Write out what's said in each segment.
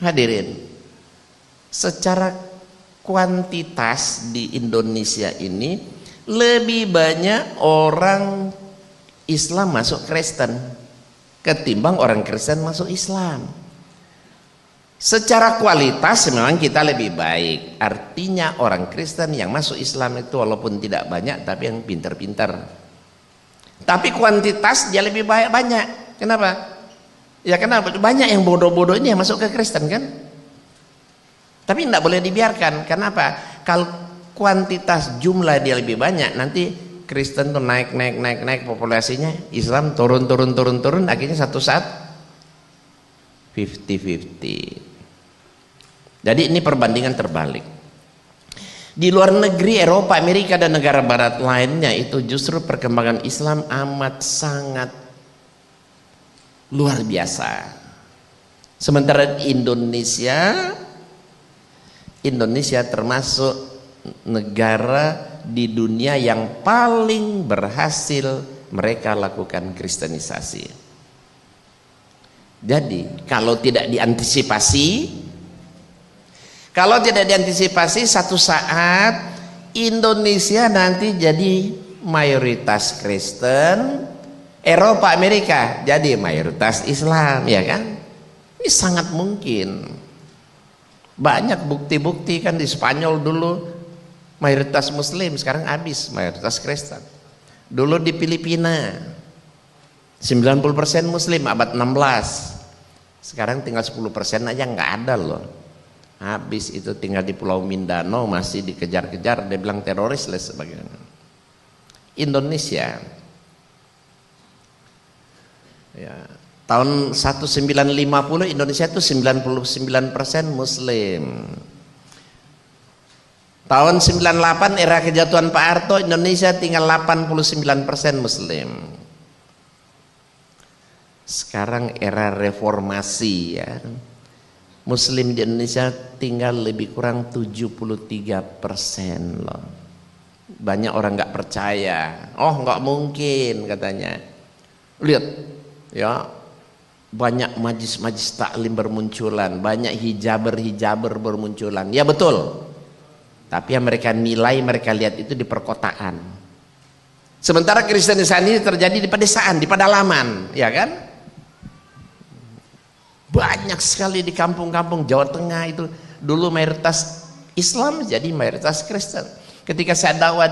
Hadirin, secara kuantitas di Indonesia ini lebih banyak orang Islam masuk Kristen ketimbang orang Kristen masuk Islam. Secara kualitas memang kita lebih baik. Artinya orang Kristen yang masuk Islam itu walaupun tidak banyak tapi yang pintar-pintar. Tapi kuantitas dia lebih banyak. Kenapa? Ya kenapa? Banyak yang bodoh-bodoh ini yang masuk ke Kristen kan? Tapi tidak boleh dibiarkan. Kenapa? Kalau kuantitas jumlah dia lebih banyak, nanti Kristen tuh naik populasinya, Islam turun, akhirnya satu saat 50-50. Jadi ini perbandingan terbalik. Di luar negeri, Eropa, Amerika dan negara barat lainnya itu justru perkembangan Islam amat sangat luar biasa. Sementara di Indonesia termasuk negara di dunia yang paling berhasil mereka lakukan kristenisasi. Jadi kalau tidak diantisipasi, satu saat Indonesia nanti jadi mayoritas Kristen, Eropa, Amerika jadi mayoritas Islam, ya kan? Ini sangat mungkin. Banyak bukti-bukti kan, di Spanyol dulu mayoritas Muslim, sekarang habis mayoritas Kristen. Dulu di Filipina 90% Muslim abad 16, sekarang tinggal 10% aja nggak ada loh. Habis itu tinggal di Pulau Mindanao masih dikejar-kejar, dia bilang teroris dan sebagainya. Indonesia ya, tahun 1950 Indonesia itu 99% Muslim. Tahun 98 era kejatuhan Pak Harto, Indonesia tinggal 89% Muslim. Sekarang era reformasi ya, Muslim di Indonesia tinggal lebih kurang 73% loh. Banyak orang nggak percaya. Oh nggak mungkin katanya. Lihat ya, banyak majlis-majlis taklim bermunculan, banyak hijaber bermunculan. Ya betul. Tapi yang mereka nilai, mereka lihat itu di perkotaan. Sementara kristenisasi ini terjadi di pedesaan, di pedalaman, ya kan? Banyak sekali di kampung-kampung Jawa Tengah itu dulu mayoritas Islam jadi mayoritas Kristen. Ketika saya dakwah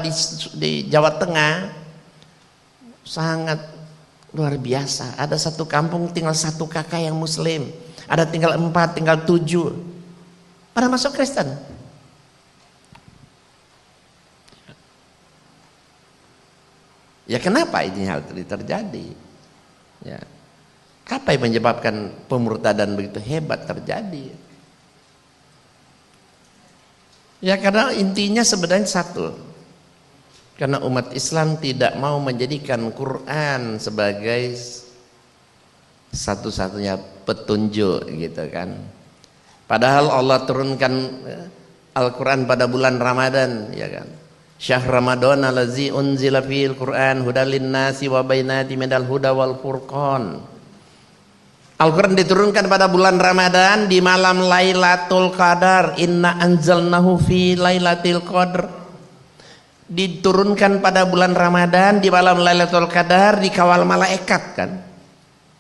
di Jawa Tengah sangat luar biasa. Ada satu kampung tinggal 1 kakak yang Muslim, ada tinggal 4, tinggal 7 pada masuk Kristen. Ya kenapa ini hal ini terjadi? Ya. Apa yang menyebabkan pemurtadan begitu hebat terjadi? Ya karena intinya sebenarnya satu. Karena umat Islam tidak mau menjadikan Quran sebagai satu-satunya petunjuk gitu kan. Padahal Allah turunkan Al-Quran pada bulan Ramadan, ya kan. Syahr Ramadan allazi unzila fil Quran hudal linnasi wa bainati minal huda wal furqan. Al-Quran diturunkan pada bulan Ramadan di malam Lailatul Qadar. Inna anzalnahu fi Lailatul Qadar. Diturunkan pada bulan Ramadan di malam Lailatul Qadar, dikawal malaikat kan.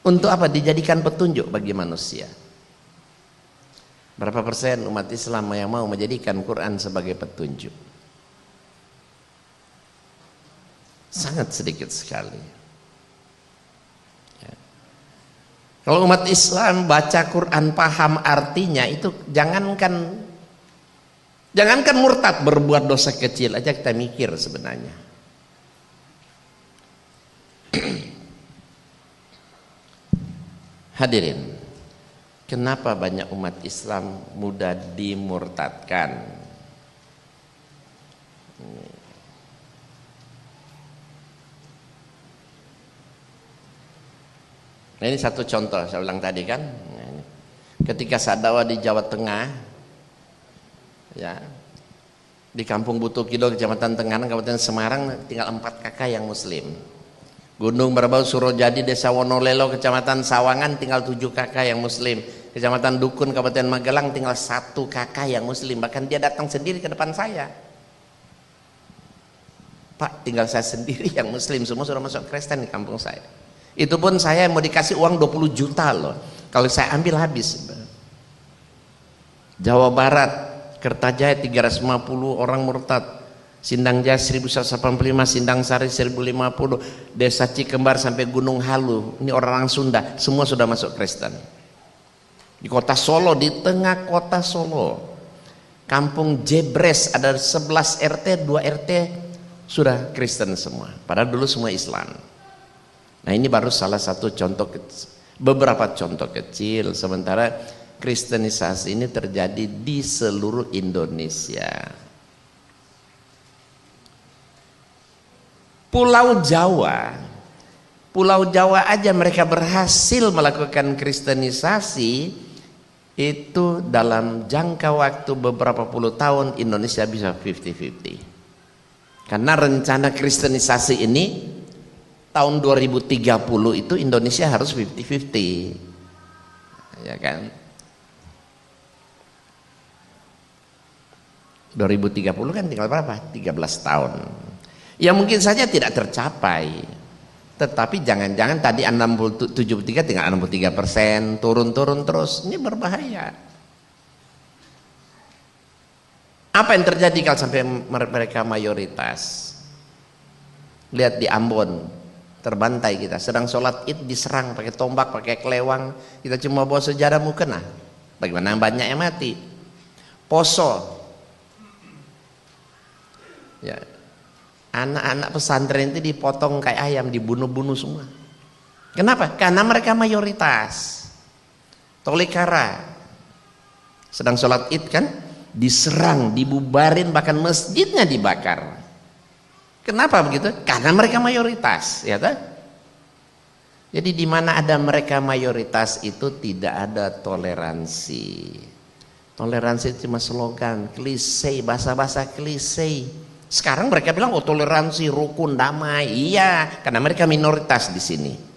Untuk apa? Dijadikan petunjuk bagi manusia. Berapa persen umat Islam yang mau menjadikan Quran sebagai petunjuk? Sangat sedikit sekali. Kalau umat Islam baca Quran paham artinya, itu jangankan murtad, berbuat dosa kecil aja kita mikir sebenarnya. Hadirin, kenapa banyak umat Islam mudah dimurtadkan? Nah, ini satu contoh saya ulang tadi kan, ketika saya dakwah di Jawa Tengah, ya, di Kampung Butukido, Kecamatan Tenganan, Kabupaten Semarang, tinggal 4 kakak yang Muslim. Gunung Merbau, Surojadi, Desa Wonolelo, Kecamatan Sawangan, tinggal 7 kakak yang Muslim. Kecamatan Dukun, Kabupaten Magelang, tinggal satu kakak yang muslim, bahkan dia datang sendiri ke depan saya. Pak, tinggal saya sendiri yang muslim, semua sudah masuk Kristen di kampung saya. Itu pun saya mau dikasih uang 20 juta loh, kalau saya ambil habis. Jawa Barat, Kertajaya 350 orang murtad, Sindang Jaya 1185, Sindang Sari 1050, Desa Cikembar sampai Gunung Halu, ini orang Sunda, semua sudah masuk Kristen. Di kota Solo, di tengah kota Solo, kampung Jebres, ada 11 RT, 2 RT sudah Kristen semua, padahal dulu semua Islam. Nah ini baru salah satu contoh kecil, beberapa contoh kecil, sementara kristenisasi ini terjadi di seluruh Indonesia. Pulau Jawa aja mereka berhasil melakukan kristenisasi itu dalam jangka waktu beberapa puluh tahun. Indonesia bisa 50-50 karena rencana kristenisasi ini tahun 2030 itu Indonesia harus 50-50, ya kan? 2030 kan tinggal berapa? 13 tahun. Ya mungkin saja tidak tercapai, tetapi jangan-jangan tadi 73 tinggal 63%, turun-turun terus, ini berbahaya. Apa yang terjadi kalau sampai mereka mayoritas? Lihat di Ambon, terbantai kita, sedang sholat id diserang pakai tombak, pakai kelewang, kita cuma bawa sejadah mau kena. Bagaimana banyak yang mati? Poso, ya, anak-anak pesantren itu dipotong kayak ayam, dibunuh-bunuh semua. Kenapa? Karena mereka mayoritas. Tolikara sedang sholat id kan, diserang, dibubarin, bahkan masjidnya dibakar. Kenapa begitu? Karena mereka mayoritas, ya kan? Jadi di mana ada mereka mayoritas itu tidak ada toleransi. Toleransi cuma slogan, klise, bahasa-bahasa klise. Sekarang mereka bilang oh toleransi, rukun, damai. Iya, karena mereka minoritas di sini.